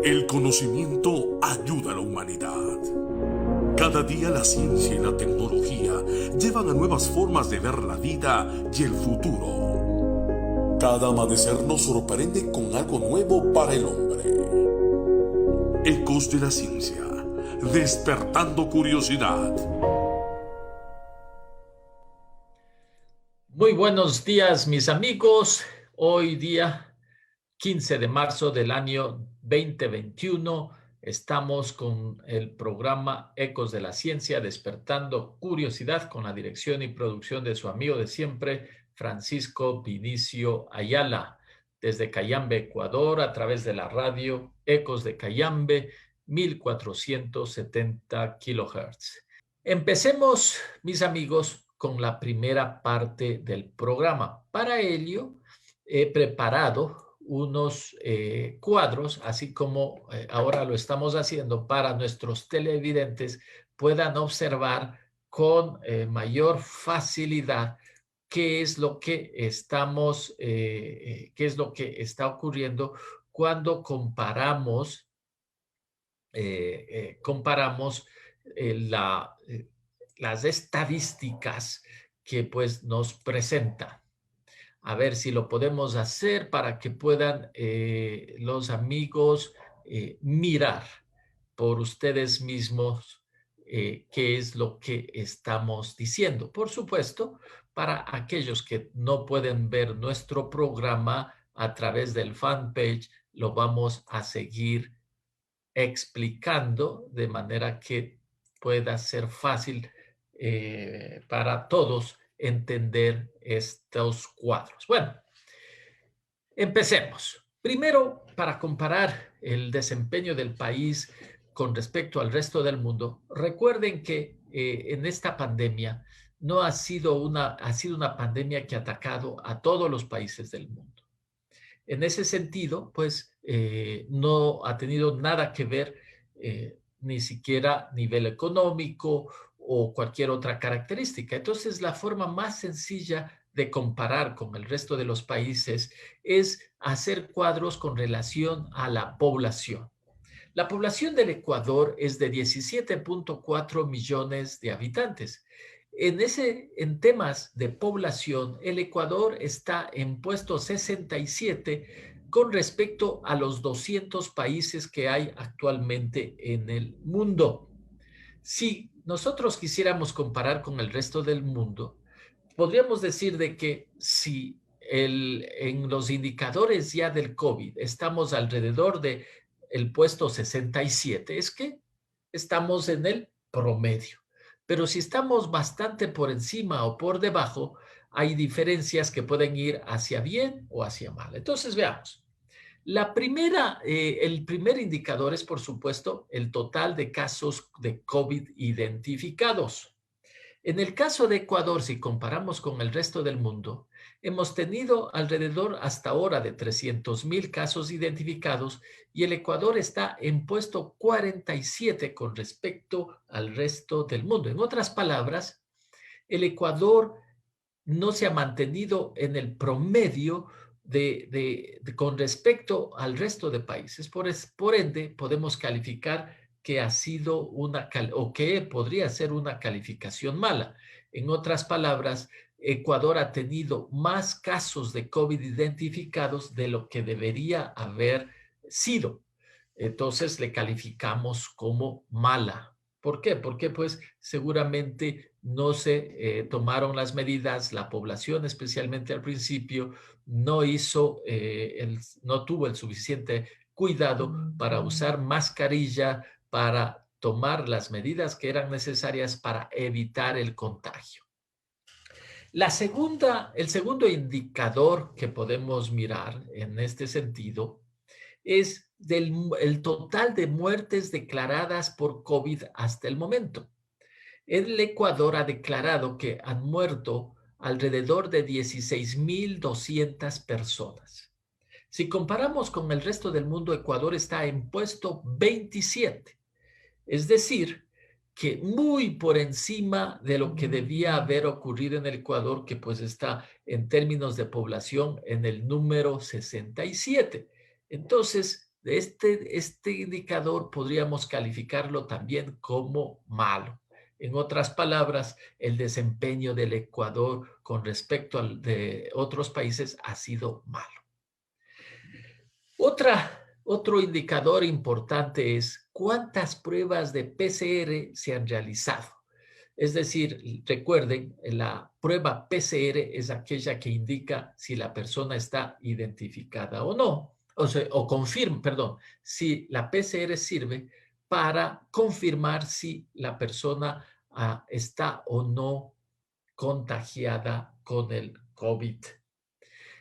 El conocimiento ayuda a la humanidad. Cada día la ciencia y la tecnología llevan a nuevas formas de ver la vida y el futuro. Cada amanecer nos sorprende con algo nuevo para el hombre. Ecos de la ciencia, despertando curiosidad. Muy buenos días, mis amigos. Hoy día 15 de marzo del año 2021 estamos con el programa Ecos de la Ciencia, despertando curiosidad, con la dirección y producción de su amigo de siempre, Francisco Vinicio Ayala, desde Cayambe, Ecuador, a través de la radio Ecos de Cayambe, 1470 kilohertz. Empecemos, mis amigos, con la primera parte del programa. Para ello, he preparado unos cuadros, así como ahora lo estamos haciendo, para nuestros televidentes puedan observar con mayor facilidad qué es lo que qué es lo que está ocurriendo cuando comparamos las estadísticas que pues nos presentan. A ver si lo podemos hacer para que puedan los amigos mirar por ustedes mismos qué es lo que estamos diciendo. Por supuesto, para aquellos que no pueden ver nuestro programa a través del fanpage, lo vamos a seguir explicando de manera que pueda ser fácil para todos entender estos cuadros. Bueno, empecemos. Primero, para comparar el desempeño del país con respecto al resto del mundo, recuerden que en esta pandemia no ha sido ha sido una pandemia que ha atacado a todos los países del mundo. En ese sentido, pues no ha tenido nada que ver ni siquiera nivel económico o cualquier otra característica. Entonces, la forma más sencilla de comparar con el resto de los países es hacer cuadros con relación a la población. La población del Ecuador es de 17.4 millones de habitantes. En temas de población, el Ecuador está en puesto 67 con respecto a los 200 países que hay actualmente en el mundo. Si nosotros quisiéramos comparar con el resto del mundo, podríamos decir de que si en los indicadores ya del COVID estamos alrededor de el puesto 67, es que estamos en el promedio. Pero si estamos bastante por encima o por debajo, hay diferencias que pueden ir hacia bien o hacia mal. Entonces, veamos. El primer indicador es, por supuesto, el total de casos de COVID identificados. En el caso de Ecuador, si comparamos con el resto del mundo, hemos tenido alrededor hasta ahora de 300,000 casos identificados y el Ecuador está en puesto 47 con respecto al resto del mundo. En otras palabras, el Ecuador no se ha mantenido en el promedio con respecto al resto de países. Por ende, podemos calificar que ha sido o que podría ser una calificación mala. En otras palabras, Ecuador ha tenido más casos de COVID identificados de lo que debería haber sido. Entonces le calificamos como mala. ¿Por qué? Porque pues seguramente no se tomaron las medidas, la población especialmente al principio no tuvo el suficiente cuidado para usar mascarilla, para tomar las medidas que eran necesarias para evitar el contagio. El segundo indicador que podemos mirar en este sentido es el total de muertes declaradas por COVID hasta el momento. El Ecuador ha declarado que han muerto alrededor de 16,200 personas. Si comparamos con el resto del mundo, Ecuador está en puesto 27. Es decir, que muy por encima de lo que debía haber ocurrido en el Ecuador, que pues está en términos de población en el número 67. Entonces, este indicador podríamos calificarlo también como malo. En otras palabras, el desempeño del Ecuador con respecto al de otros países ha sido malo. Otro indicador importante es cuántas pruebas de PCR se han realizado. Es decir, recuerden, la prueba PCR es aquella que indica si la persona está identificada o no, o confirma, perdón, si la PCR sirve para confirmar si la persona está o no contagiada con el COVID.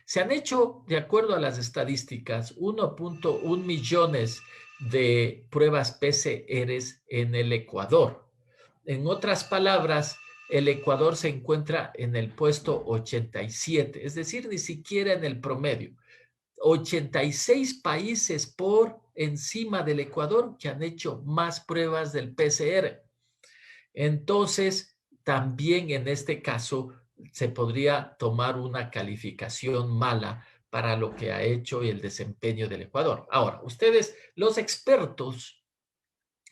Se han hecho, de acuerdo a las estadísticas, 1.1 millones de pruebas PCR en el Ecuador. En otras palabras, el Ecuador se encuentra en el puesto 87, es decir, ni siquiera en el promedio. 86 países por encima del Ecuador que han hecho más pruebas del PCR. Entonces, también en este caso se podría tomar una calificación mala para lo que ha hecho y el desempeño del Ecuador. Ahora, ustedes, los expertos,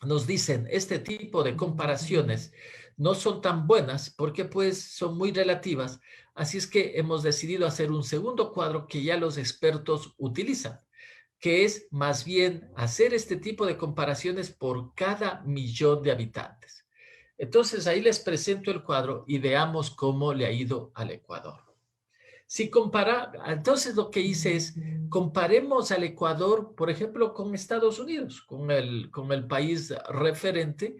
nos dicen este tipo de comparaciones no son tan buenas porque pues son muy relativas. Así es que hemos decidido hacer un segundo cuadro que ya los expertos utilizan, que es más bien hacer este tipo de comparaciones por cada millón de habitantes. Entonces ahí les presento el cuadro y veamos cómo le ha ido al Ecuador. Si compara, entonces lo que hice es comparemos al Ecuador, por ejemplo, con Estados Unidos, con el país referente,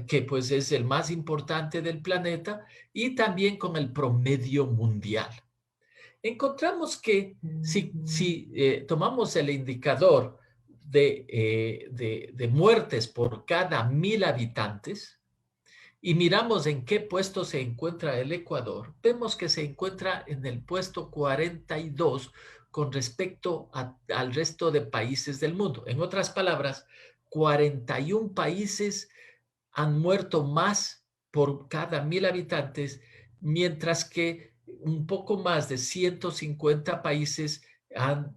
que pues es el más importante del planeta, y también con el promedio mundial. Encontramos que si tomamos el indicador de muertes por cada 1,000 habitantes, y miramos en qué puesto se encuentra el Ecuador, vemos que se encuentra en el puesto 42 con respecto al resto de países del mundo. En otras palabras, 41 países han muerto más por cada 1,000 habitantes, mientras que un poco más de 150 países han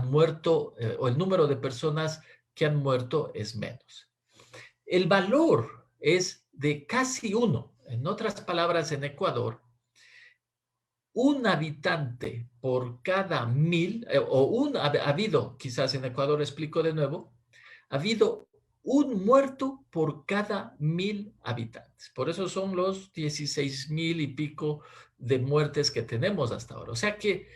muerto, o el número de personas que han muerto es menos. El valor es de casi 1. En otras palabras, en Ecuador, un habitante por cada 1,000, ha habido, quizás en Ecuador explico de nuevo, ha habido un muerto por cada 1,000 habitantes. Por eso son los 16,000 y pico de muertes que tenemos hasta ahora. O sea que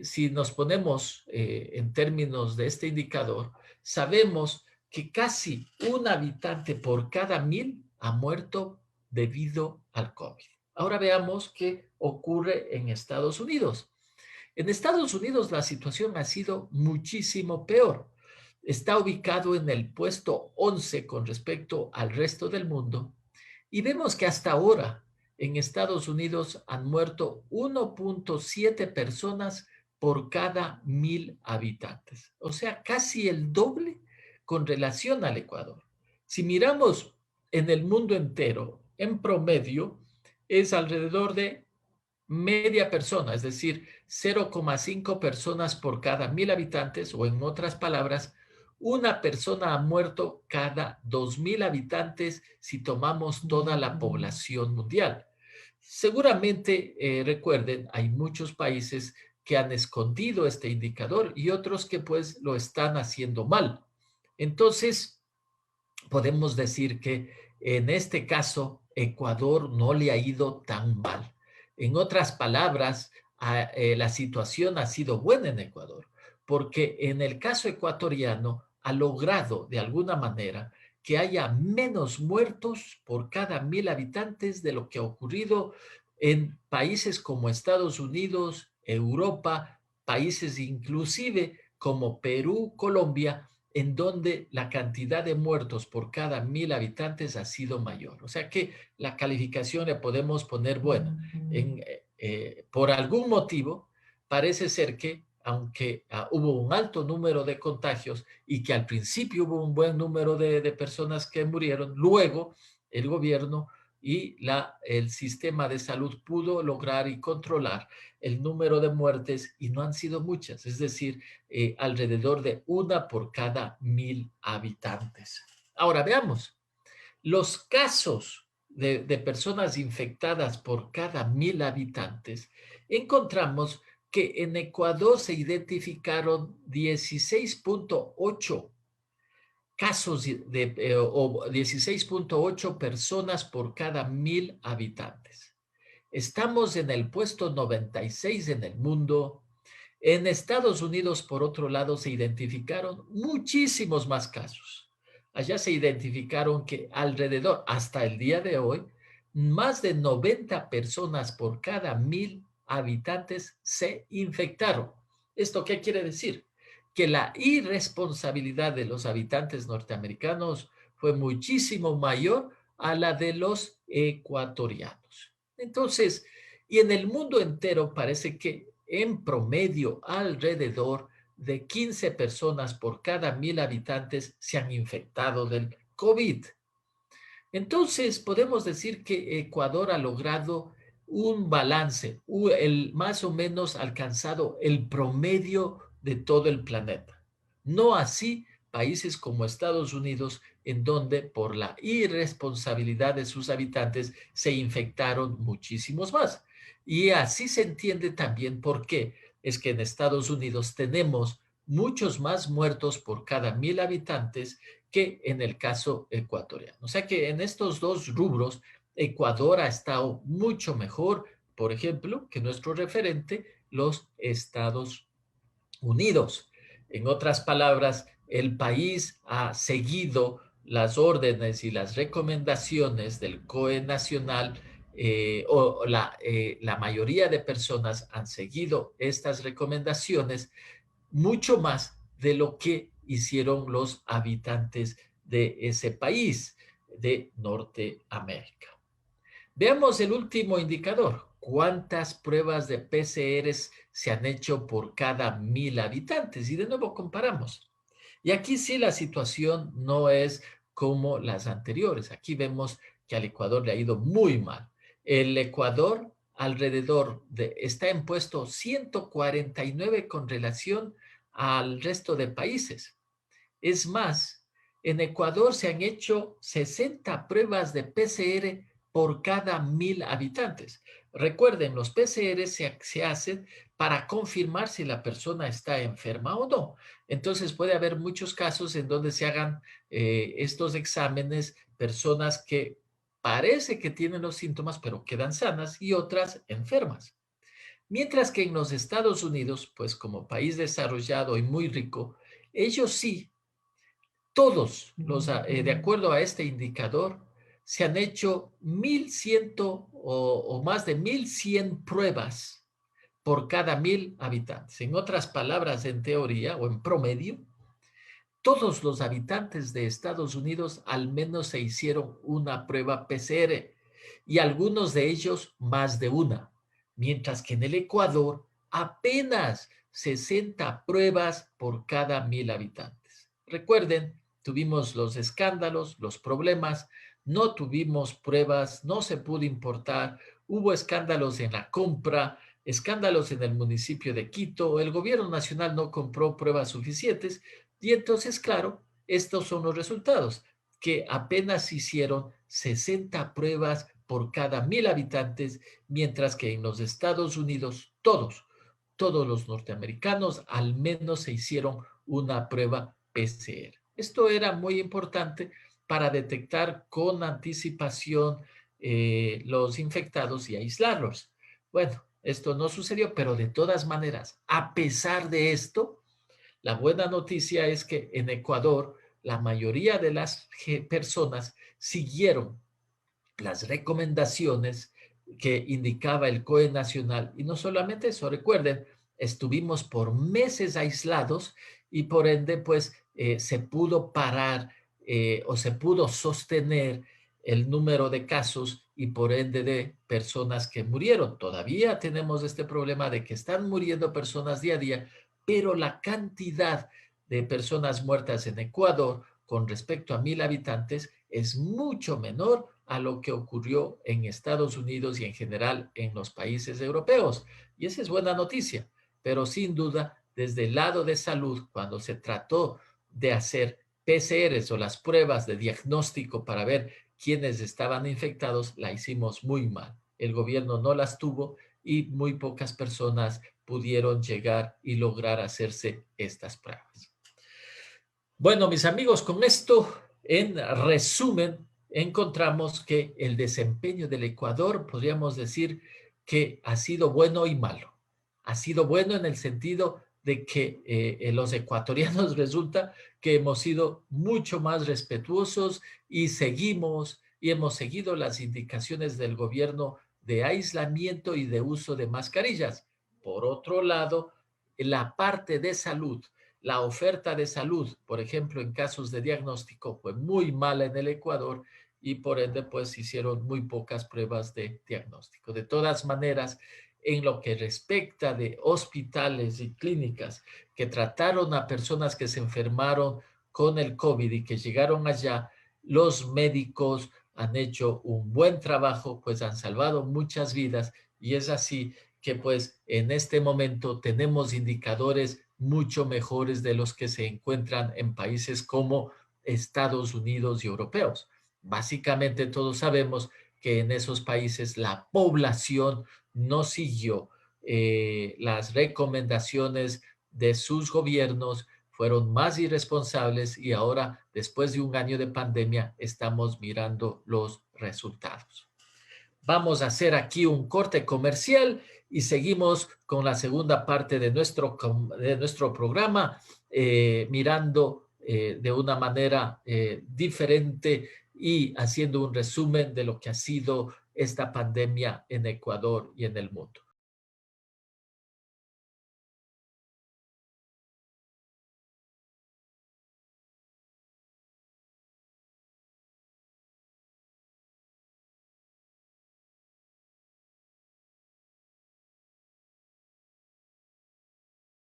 si nos ponemos en términos de este indicador, sabemos que casi un habitante por cada 1,000 ha muerto debido al COVID. Ahora veamos qué ocurre en Estados Unidos. En Estados Unidos la situación ha sido muchísimo peor. Está ubicado en el puesto 11 con respecto al resto del mundo y vemos que hasta ahora en Estados Unidos han muerto 1.7 personas por cada 1,000 habitantes. O sea, casi el doble con relación al Ecuador. Si miramos en el mundo entero, en promedio, es alrededor de media persona, es decir, 0,5 personas por cada 1,000 habitantes, o en otras palabras, una persona ha muerto cada 2,000 habitantes si tomamos toda la población mundial. Seguramente, recuerden, hay muchos países que han escondido este indicador y otros que pues lo están haciendo mal. Entonces, podemos decir que en este caso, Ecuador no le ha ido tan mal. En otras palabras, la situación ha sido buena en Ecuador, porque en el caso ecuatoriano ha logrado de alguna manera que haya menos muertos por cada 1,000 habitantes de lo que ha ocurrido en países como Estados Unidos, Europa, países inclusive como Perú, Colombia, en donde la cantidad de muertos por cada 1,000 habitantes ha sido mayor. O sea que la calificación le podemos poner buena. Por algún motivo, parece ser que aunque hubo un alto número de contagios y que al principio hubo un buen número de personas que murieron, luego el gobierno y el sistema de salud pudo lograr y controlar el número de muertes y no han sido muchas, es decir, alrededor de 1 por cada 1.000 habitantes. Ahora veamos, los casos de personas infectadas por cada 1.000 habitantes, encontramos que en Ecuador se identificaron 16.8 casos o 16.8 personas por cada 1.000 habitantes. Estamos en el puesto 96 en el mundo. En Estados Unidos, por otro lado, se identificaron muchísimos más casos. Allá se identificaron que alrededor, hasta el día de hoy, más de 90 personas por cada 1.000 habitantes se infectaron. ¿Esto qué quiere decir? Que la irresponsabilidad de los habitantes norteamericanos fue muchísimo mayor a la de los ecuatorianos. Entonces, y en el mundo entero parece que en promedio alrededor de 15 personas por cada 1.000 habitantes se han infectado del COVID. Entonces, podemos decir que Ecuador ha logrado un balance, más o menos alcanzado el promedio de todo el planeta. No así países como Estados Unidos, en donde por la irresponsabilidad de sus habitantes se infectaron muchísimos más. Y así se entiende también por qué es que en Estados Unidos tenemos muchos más muertos por cada 1.000 habitantes que en el caso ecuatoriano. O sea que en estos dos rubros, Ecuador ha estado mucho mejor, por ejemplo, que nuestro referente, los Estados Unidos. En otras palabras, el país ha seguido las órdenes y las recomendaciones del COE nacional, la mayoría de personas han seguido estas recomendaciones mucho más de lo que hicieron los habitantes de ese país de Norteamérica. Veamos el último indicador. ¿Cuántas pruebas de PCRs se han hecho por cada 1.000 habitantes? Y de nuevo comparamos. Y aquí sí la situación no es como las anteriores. Aquí vemos que al Ecuador le ha ido muy mal. El Ecuador está en puesto 149 con relación al resto de países. Es más, en Ecuador se han hecho 60 pruebas de PCR por cada 1.000 habitantes. Recuerden, los PCR se hacen para confirmar si la persona está enferma o no. Entonces puede haber muchos casos en donde se hagan estos exámenes, personas que parece que tienen los síntomas, pero quedan sanas y otras enfermas. Mientras que en los Estados Unidos, pues como país desarrollado y muy rico, ellos sí, todos de acuerdo a este indicador, se han hecho 1.100 o más de 1.100 pruebas por cada 1.000 habitantes. En otras palabras, en teoría o en promedio, todos los habitantes de Estados Unidos al menos se hicieron una prueba PCR y algunos de ellos más de una, mientras que en el Ecuador apenas 60 pruebas por cada 1.000 habitantes. Recuerden, tuvimos los escándalos, los problemas, no tuvimos pruebas, no se pudo importar, hubo escándalos en la compra, escándalos en el municipio de Quito, el gobierno nacional no compró pruebas suficientes y entonces, claro, estos son los resultados, que apenas hicieron 60 pruebas por cada 1.000 habitantes, mientras que en los Estados Unidos todos los norteamericanos al menos se hicieron una prueba PCR. Esto era muy importante para detectar con anticipación los infectados y aislarlos. Bueno, esto no sucedió, pero de todas maneras, a pesar de esto, la buena noticia es que en Ecuador la mayoría de las personas siguieron las recomendaciones que indicaba el COE nacional. Y no solamente eso, recuerden, estuvimos por meses aislados y por ende, pues, se pudo parar o se pudo sostener el número de casos y por ende de personas que murieron. Todavía tenemos este problema de que están muriendo personas día a día, pero la cantidad de personas muertas en Ecuador con respecto a 1.000 habitantes es mucho menor a lo que ocurrió en Estados Unidos y en general en los países europeos. Y esa es buena noticia, pero sin duda, desde el lado de salud, cuando se trató de hacer PCRs o las pruebas de diagnóstico para ver quiénes estaban infectados, la hicimos muy mal. El gobierno no las tuvo y muy pocas personas pudieron llegar y lograr hacerse estas pruebas. Bueno, mis amigos, con esto, en resumen, encontramos que el desempeño del Ecuador, podríamos decir que ha sido bueno y malo. Ha sido bueno en el sentido de que los ecuatorianos resulta que hemos sido mucho más respetuosos y hemos seguido las indicaciones del gobierno de aislamiento y de uso de mascarillas. Por otro lado, la parte de salud, la oferta de salud, por ejemplo, en casos de diagnóstico, fue muy mala en el Ecuador y por ende, pues hicieron muy pocas pruebas de diagnóstico. De todas maneras, en lo que respecta de hospitales y clínicas que trataron a personas que se enfermaron con el COVID y que llegaron allá, los médicos han hecho un buen trabajo, pues han salvado muchas vidas y es así que pues en este momento tenemos indicadores mucho mejores de los que se encuentran en países como Estados Unidos y europeos. Básicamente todos sabemos que en esos países la población no siguió las recomendaciones de sus gobiernos, fueron más irresponsables y ahora, después de un año de pandemia, estamos mirando los resultados. Vamos a hacer aquí un corte comercial y seguimos con la segunda parte de nuestro programa, mirando de una manera diferente y haciendo un resumen de lo que ha sido esta pandemia en Ecuador y en el mundo.